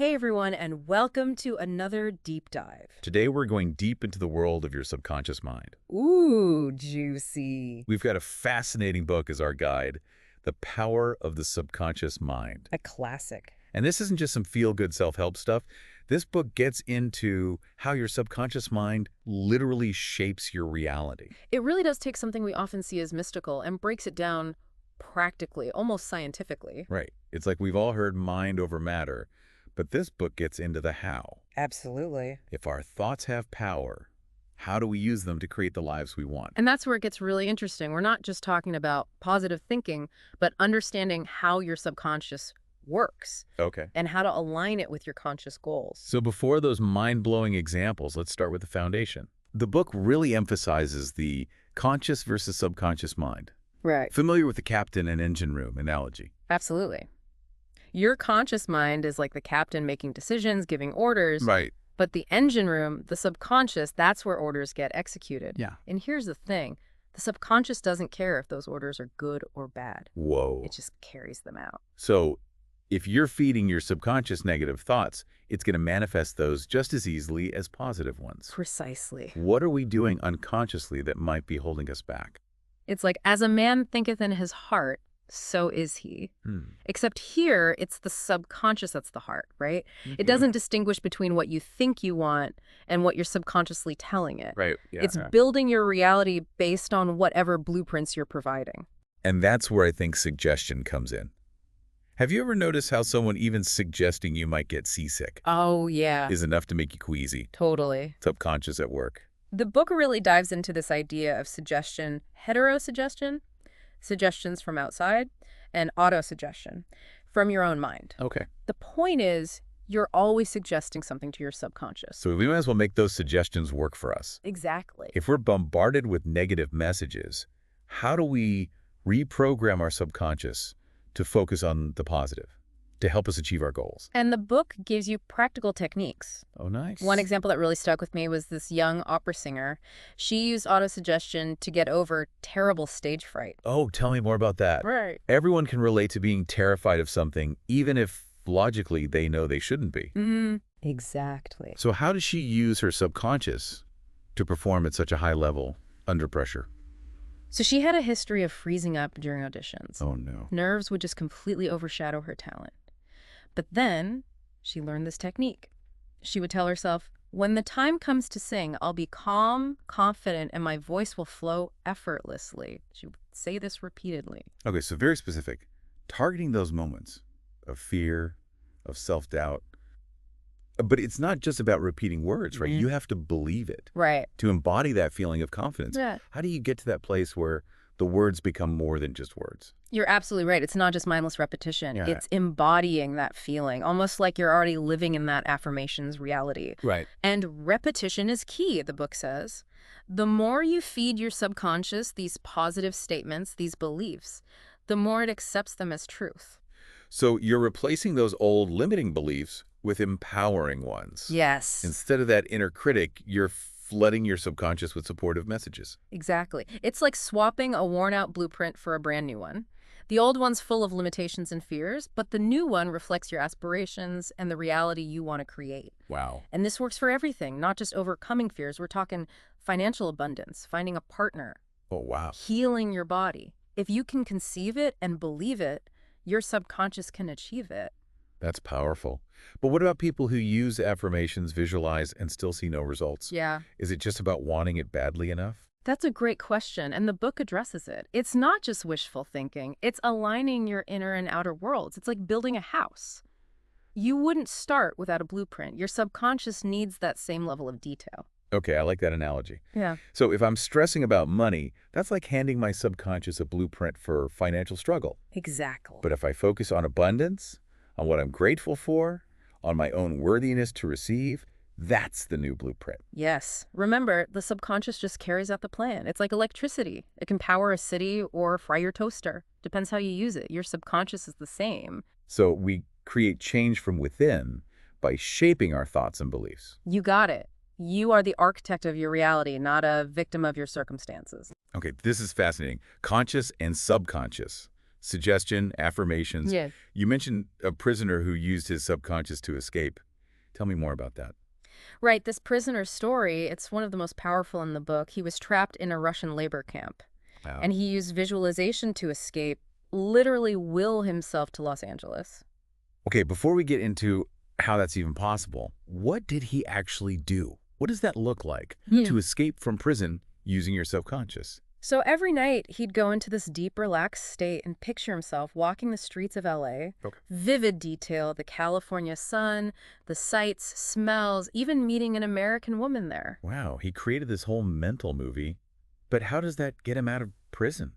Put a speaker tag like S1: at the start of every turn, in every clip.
S1: Hey everyone, and welcome to another deep dive.
S2: Today we're going deep into the world of your subconscious mind.
S1: Ooh, juicy.
S2: We've got a fascinating book as our guide, The Power of the Subconscious Mind.
S1: A classic.
S2: And this isn't just some feel-good self-help stuff. This book gets into how your subconscious mind literally shapes your reality.
S1: It really does take something we often see as mystical and breaks it down practically, almost scientifically.
S2: Right. It's like we've all heard mind over matter, but this book gets into the how.
S1: Absolutely.
S2: If our thoughts have power, how do we use them to create the lives we want?
S1: And that's where it gets really interesting. We're not just talking about positive thinking, but understanding how your subconscious works
S2: Okay.
S1: and how to align it with your conscious goals.
S2: So before those mind-blowing examples, let's start with the foundation. The book really emphasizes the conscious versus subconscious mind.
S1: Right.
S2: Familiar with the captain and engine room analogy?
S1: Absolutely. Your conscious mind is like the captain making decisions, giving orders.
S2: Right.
S1: But the engine room, the subconscious, that's where orders get executed.
S2: Yeah.
S1: And here's the thing. The subconscious doesn't care if those orders are good or bad.
S2: Whoa.
S1: It just carries them out.
S2: So if you're feeding your subconscious negative thoughts, it's going to manifest those just as easily as positive ones.
S1: Precisely.
S2: What are we doing unconsciously that might be holding us back?
S1: It's like, as a man thinketh in his heart, so is he. Except here, it's the subconscious that's the heart, right? It doesn't distinguish between what you think you want and what you're subconsciously telling it.
S2: Right. Yeah.
S1: It's building your reality based on whatever blueprints you're providing.
S2: And that's where I think suggestion comes in. Have you ever noticed how someone even suggesting you might get seasick
S1: Oh, yeah.
S2: is enough to make you queasy?
S1: Totally.
S2: Subconscious at work.
S1: The book really dives into this idea of suggestion, heterosuggestion, suggestions from outside, and autosuggestion from your own mind.
S2: Okay.
S1: The point is, you're always suggesting something to your subconscious.
S2: So we might as well make those suggestions work for us.
S1: Exactly.
S2: If we're bombarded with negative messages, how do we reprogram our subconscious to focus on the positive, to help us achieve our goals?
S1: And the book gives you practical techniques.
S2: Oh, nice.
S1: One example that really stuck with me was this young opera singer. She used autosuggestion to get over terrible stage fright.
S2: Oh, tell me more about that.
S1: Right.
S2: Everyone can relate to being terrified of something, even if logically they know they shouldn't be.
S1: Exactly.
S2: So how does she use her subconscious to perform at such a high level under pressure?
S1: So she had a history of freezing up during auditions.
S2: Oh, no.
S1: Nerves would just completely overshadow her talent. But then she learned this technique. She would tell herself, when the time comes to sing, I'll be calm, confident, and my voice will flow effortlessly. She would say this repeatedly.
S2: Okay, so very specific. Targeting those moments of fear, of self-doubt. But it's not just about repeating words, right? You have to believe it.
S1: Right.
S2: To embody that feeling of confidence.
S1: Yeah.
S2: How do you get to that place where the words become more than just words?
S1: You're absolutely right. It's not just mindless repetition.
S2: Yeah.
S1: It's embodying that feeling, almost like you're already living in that affirmation's reality.
S2: Right.
S1: And repetition is key, the book says. The more you feed your subconscious these positive statements, these beliefs, the more it accepts them as truth.
S2: So you're replacing those old limiting beliefs with empowering ones.
S1: Yes.
S2: Instead of that inner critic, you're flooding your subconscious with supportive messages.
S1: Exactly. It's like swapping a worn-out blueprint for a brand new one. The old one's full of limitations and fears, but the new one reflects your aspirations and the reality you want to create.
S2: Wow.
S1: And this works for everything, not just overcoming fears. We're talking financial abundance, finding a partner,
S2: Oh, wow.
S1: healing your body. If you can conceive it and believe it, your subconscious can achieve it.
S2: That's powerful. But what about people who use affirmations, visualize, and still see no results?
S1: Yeah.
S2: Is it just about wanting it badly enough?
S1: That's a great question, and the book addresses it. It's not just wishful thinking. It's aligning your inner and outer worlds. It's like building a house. You wouldn't start without a blueprint. Your subconscious needs that same level of detail.
S2: Okay, I like that analogy.
S1: Yeah.
S2: So if I'm stressing about money, that's like handing my subconscious a blueprint for financial struggle.
S1: Exactly.
S2: But if I focus on abundance, on what I'm grateful for, on my own worthiness to receive, that's the new blueprint.
S1: Yes. Remember, the subconscious just carries out the plan. It's like electricity. It can power a city or fry your toaster. Depends how you use it. Your subconscious is the same.
S2: So we create change from within by shaping our thoughts and beliefs.
S1: You got it. You are the architect of your reality, not a victim of your circumstances.
S2: Okay, this is fascinating. Conscious and subconscious. Suggestion, affirmations.
S1: Yes.
S2: You mentioned a prisoner who used his subconscious to escape. Tell me more about that.
S1: Right, this prisoner's story, it's one of the most powerful in the book. He was trapped in a Russian labor camp,
S2: Wow.
S1: and he used visualization to escape, literally will himself to Los Angeles.
S2: Okay, before we get into how that's even possible, what did he actually do? What does that look like to escape from prison using your subconscious?
S1: So every night, he'd go into this deep, relaxed state and picture himself walking the streets of LA.
S2: Okay.
S1: Vivid detail, the California sun, the sights, smells, even meeting an American woman there.
S2: Wow, he created this whole mental movie. But how does that get him out of prison?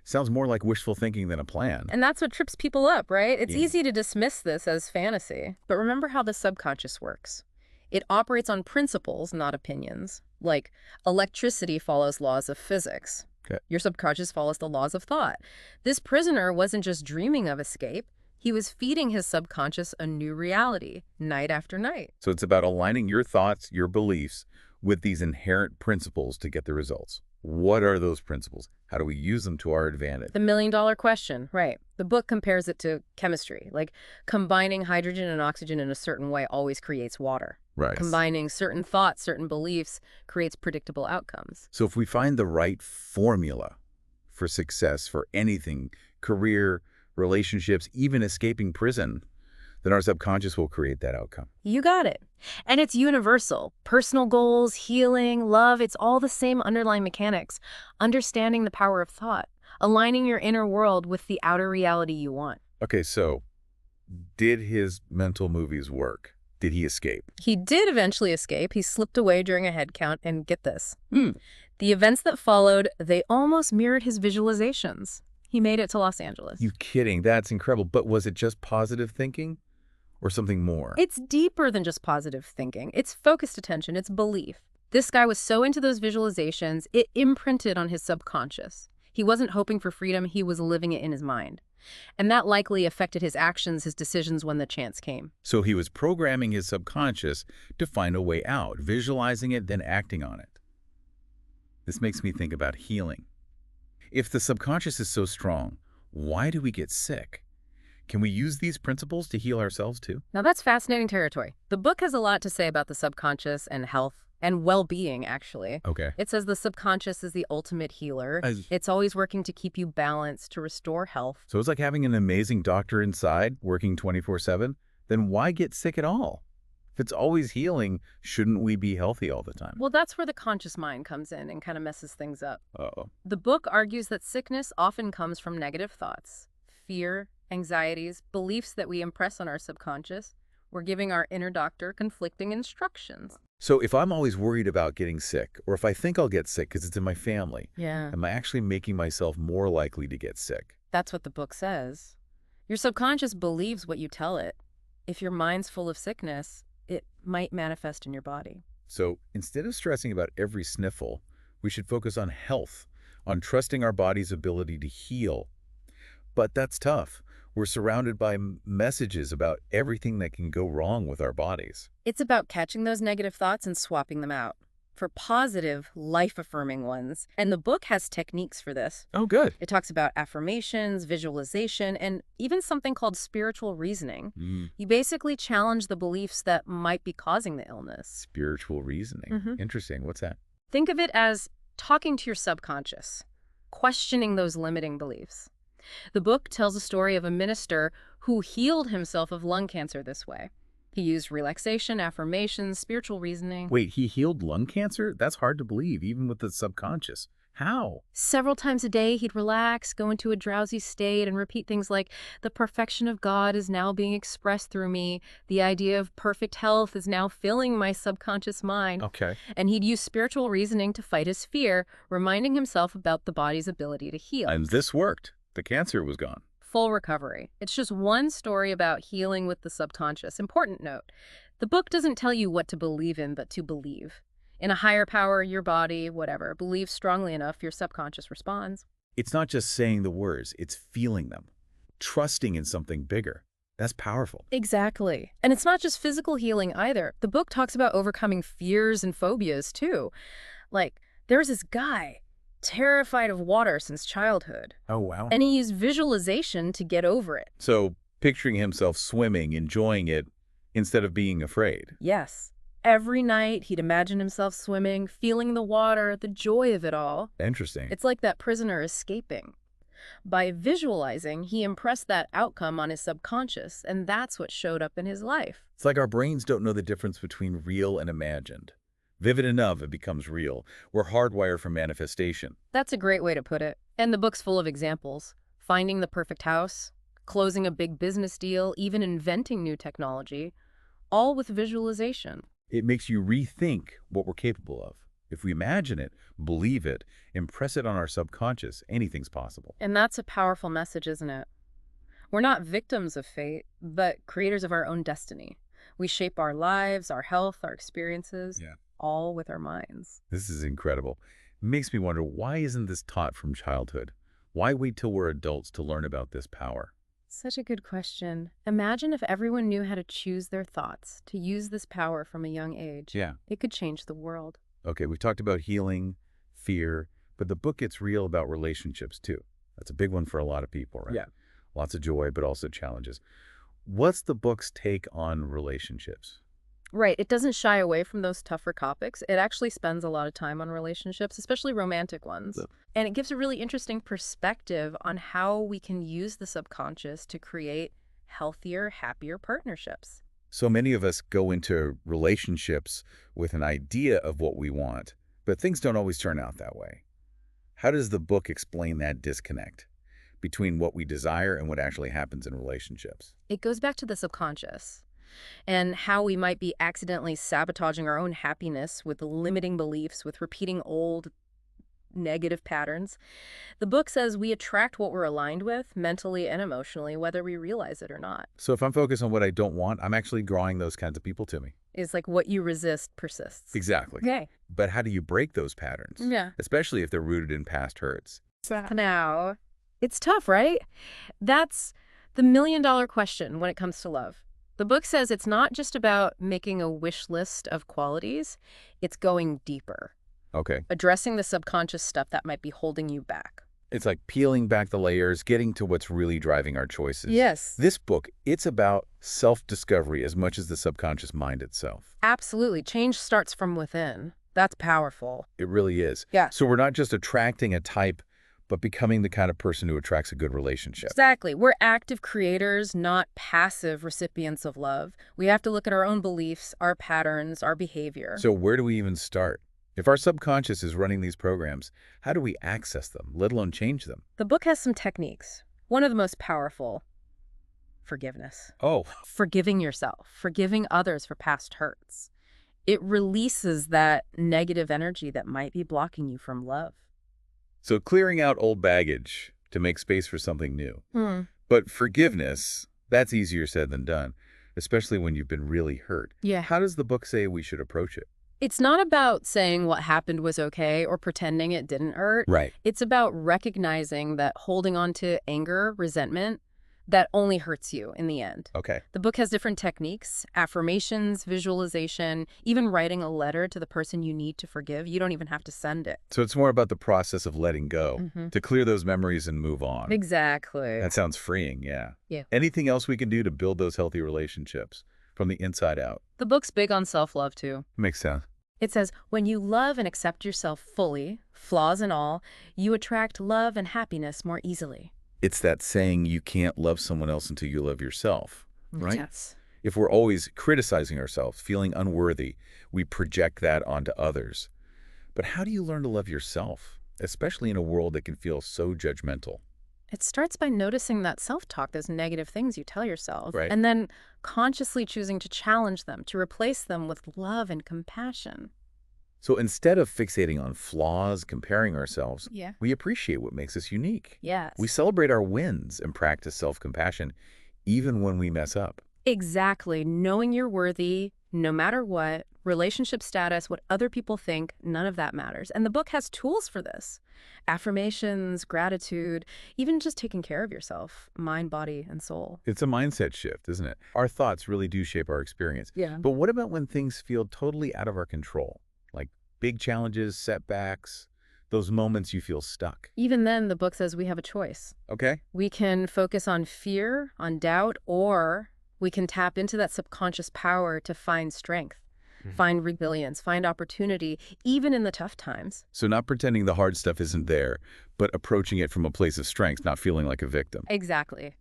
S2: Sounds more like wishful thinking than a plan.
S1: And that's what trips people up, right? It's
S2: Yeah.
S1: easy to dismiss this as fantasy. But remember how the subconscious works. It operates on principles, not opinions. Like electricity follows laws of physics.
S2: Okay.
S1: Your subconscious follows the laws of thought. This prisoner wasn't just dreaming of escape. He was feeding his subconscious a new reality, night after night.
S2: So it's about aligning your thoughts, your beliefs, with these inherent principles to get the results. What are those principles? How do we use them to our advantage?
S1: The million-dollar question, right. The book compares it to chemistry. Like combining hydrogen and oxygen in a certain way always creates water.
S2: Right.
S1: Combining certain thoughts, certain beliefs, creates predictable outcomes.
S2: So if we find the right formula for success for anything, career, relationships, even escaping prison, then our subconscious will create that outcome.
S1: You got it. And it's universal. Personal goals, healing, love, it's all the same underlying mechanics. Understanding the power of thought, aligning your inner world with the outer reality you want.
S2: Okay, so did his mental movies work? Did he escape?
S1: He did eventually escape. He slipped away during a head count, and get this.
S2: Hmm.
S1: The events that followed, they almost mirrored his visualizations. He made it to Los Angeles.
S2: You kidding? That's incredible. But was it just positive thinking or something more?
S1: It's deeper than just positive thinking. It's focused attention. It's belief. This guy was so into those visualizations, it imprinted on his subconscious. He wasn't hoping for freedom. He was living it in his mind. And that likely affected his actions, his decisions when the chance came.
S2: So he was programming his subconscious to find a way out, visualizing it, then acting on it. This makes me think about healing. If the subconscious is so strong, why do we get sick? Can we use these principles to heal ourselves too?
S1: Now that's fascinating territory. The book has a lot to say about the subconscious and health and well-being, actually.
S2: Okay.
S1: It says the subconscious is the ultimate healer. It's always working to keep you balanced, to restore health.
S2: So it's like having an amazing doctor inside working 24/7. Then why get sick at all? If it's always healing, shouldn't we be healthy all the time?
S1: Well, that's where the conscious mind comes in and kind of messes things up.
S2: Uh-oh.
S1: The book argues that sickness often comes from negative thoughts, fear, anxieties, beliefs that we impress on our subconscious. We're giving our inner doctor conflicting instructions.
S2: So if I'm always worried about getting sick, or if I think I'll get sick because it's in my family,
S1: Yeah.
S2: am I actually making myself more likely to get sick?
S1: That's what the book says. Your subconscious believes what you tell it. If your mind's full of sickness, it might manifest in your body.
S2: So instead of stressing about every sniffle, we should focus on health, on trusting our body's ability to heal. But that's tough. We're surrounded by messages about everything that can go wrong with our bodies.
S1: It's about catching those negative thoughts and swapping them out for positive, life-affirming ones. And the book has techniques for this.
S2: Oh, good.
S1: It talks about affirmations, visualization, and even something called spiritual reasoning. You basically challenge the beliefs that might be causing the illness.
S2: Spiritual reasoning. Interesting. What's that?
S1: Think of it as talking to your subconscious, questioning those limiting beliefs. The book tells a story of a minister who healed himself of lung cancer this way. He used relaxation, affirmations, spiritual reasoning.
S2: Wait, he healed lung cancer? That's hard to believe, even with the subconscious. How?
S1: Several times a day, he'd relax, go into a drowsy state, and repeat things like, the perfection of God is now being expressed through me. The idea of perfect health is now filling my subconscious mind.
S2: Okay.
S1: And he'd use spiritual reasoning to fight his fear, reminding himself about the body's ability to heal.
S2: And this worked. The cancer was gone.
S1: Full recovery. It's just one story about healing with the subconscious. Important note, the book doesn't tell you what to believe in, but to believe. In a higher power, your body, whatever. Believe strongly enough, your subconscious responds.
S2: It's not just saying the words, it's feeling them. Trusting in something bigger. That's powerful.
S1: Exactly. And it's not just physical healing either. The book talks about overcoming fears and phobias too. Like, there's this guy. terrified of water since childhood.
S2: Oh, wow.
S1: And he used visualization to get over it.
S2: So picturing himself swimming, enjoying it, instead of being afraid.
S1: Yes. Every night, he'd imagine himself swimming, feeling the water, the joy of it all.
S2: Interesting.
S1: It's like that prisoner escaping. By visualizing, he impressed that outcome on his subconscious, and that's what showed up in his life.
S2: It's like our brains don't know the difference between real and imagined. Vivid enough, it becomes real. We're hardwired for manifestation.
S1: That's a great way to put it. And the book's full of examples. Finding the perfect house, closing a big business deal, even inventing new technology, all with visualization.
S2: It makes you rethink what we're capable of. If we imagine it, believe it, impress it on our subconscious, anything's possible.
S1: And that's a powerful message, isn't it? We're not victims of fate, but creators of our own destiny. We shape our lives, our health, our experiences,
S2: Yeah.
S1: all with our minds.
S2: This is incredible. It makes me wonder, why isn't this taught from childhood? Why wait till we're adults to learn about this power?
S1: Such a good question. Imagine if everyone knew how to choose their thoughts, to use this power from a young age.
S2: Yeah.
S1: It could change the world.
S2: Okay, we've talked about healing, fear, but the book gets real about relationships too. That's a big one for a lot of people, right?
S1: Yeah.
S2: Lots of joy, but also challenges. What's the book's take on relationships?
S1: Right. It doesn't shy away from those tougher topics. It actually spends a lot of time on relationships, especially romantic ones.
S2: Yeah.
S1: And it gives a really interesting perspective on how we can use the subconscious to create healthier, happier partnerships.
S2: So many of us go into relationships with an idea of what we want, but things don't always turn out that way. How does the book explain that disconnect between what we desire and what actually happens in relationships?
S1: It goes back to the subconscious and how we might be accidentally sabotaging our own happiness with limiting beliefs, with repeating old negative patterns. The book says we attract what we're aligned with mentally and emotionally, whether we realize it or not.
S2: So if I'm focused on what I don't want, I'm actually drawing those kinds of people to me.
S1: It's like what you resist persists.
S2: Exactly.
S1: Okay.
S2: But how do you break those patterns?
S1: Yeah.
S2: Especially if they're rooted in past hurts.
S1: Now, it's tough, right? That's the million-dollar question when it comes to love. The book says it's not just about making a wish list of qualities, it's going deeper,
S2: Okay.
S1: addressing the subconscious stuff that might be holding you back.
S2: It's like peeling back the layers, getting to what's really driving our choices.
S1: Yes.
S2: This book, it's about self-discovery as much as the subconscious mind itself.
S1: Absolutely. Change starts from within. That's powerful.
S2: It really is.
S1: Yeah.
S2: So we're not just attracting a type, but becoming the kind of person who attracts a good relationship.
S1: Exactly. We're active creators, not passive recipients of love. We have to look at our own beliefs, our patterns, our behavior.
S2: So where do we even start? If our subconscious is running these programs, how do we access them, let alone change them?
S1: The book has some techniques. One of the most powerful, forgiveness.
S2: Oh,
S1: Forgiving yourself, forgiving others for past hurts. It releases that negative energy that might be blocking you from love.
S2: so clearing out old baggage to make space for something new. But forgiveness, that's easier said than done, especially when you've been really hurt.
S1: Yeah.
S2: How does the book say we should approach it?
S1: It's not about saying what happened was okay or pretending it didn't hurt.
S2: Right.
S1: It's about recognizing that holding on to anger, resentment, that only hurts you in the end.
S2: Okay.
S1: The book has different techniques, affirmations, visualization, even writing a letter to the person you need to forgive. You don't even have to send it.
S2: So it's more about the process of letting go, to clear those memories and move on.
S1: Exactly.
S2: That sounds freeing, yeah.
S1: Yeah.
S2: Anything else we can do to build those healthy relationships from the inside out?
S1: The book's big on self-love, too.
S2: Makes sense.
S1: It says, when you love and accept yourself fully, flaws and all, you attract love and happiness more easily.
S2: It's that saying you can't love someone else until you love yourself, right?
S1: Yes.
S2: If we're always criticizing ourselves, feeling unworthy, we project that onto others. But how do you learn to love yourself, especially in a world that can feel so judgmental?
S1: It starts by noticing that self-talk, those negative things you tell yourself,
S2: Right.
S1: and then consciously choosing to challenge them, to replace them with love and compassion.
S2: So instead of fixating on flaws, comparing ourselves,
S1: Yeah.
S2: we appreciate what makes us unique.
S1: Yes.
S2: We celebrate our wins and practice self-compassion even when we mess up.
S1: Exactly. Knowing you're worthy, no matter what, relationship status, what other people think, none of that matters. And the book has tools for this. Affirmations, gratitude, even just taking care of yourself, mind, body, and soul.
S2: It's a mindset shift, isn't it? Our thoughts really do shape our experience.
S1: Yeah.
S2: But what about when things feel totally out of our control? Like big challenges, setbacks, those moments you feel stuck.
S1: Even then, the book says we have a choice.
S2: Okay?
S1: We can focus on fear, on doubt, or we can tap into that subconscious power to find strength, find resilience, find opportunity, even in the tough times.
S2: So not pretending the hard stuff isn't there, but approaching it from a place of strength, not feeling like a victim.
S1: Exactly.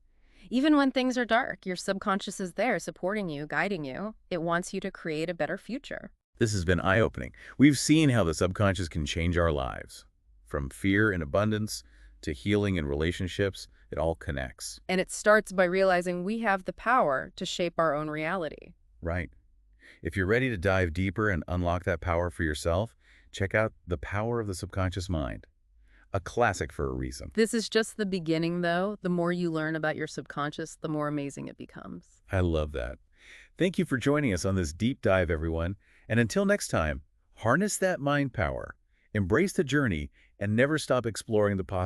S1: Even when things are dark, your subconscious is there supporting you, guiding you. It wants you to create a better future.
S2: This has been eye-opening. We've seen how the subconscious can change our lives. From fear and abundance to healing and relationships, it all connects.
S1: And it starts by realizing we have the power to shape our own reality.
S2: Right. If you're ready to dive deeper and unlock that power for yourself, check out The Power of the Subconscious Mind, a classic for a reason.
S1: This is just the beginning, though. The more you learn about your subconscious, the more amazing it becomes.
S2: I love that. Thank you for joining us on this deep dive, everyone. And until next time, harness that mind power, embrace the journey, and never stop exploring the possibilities.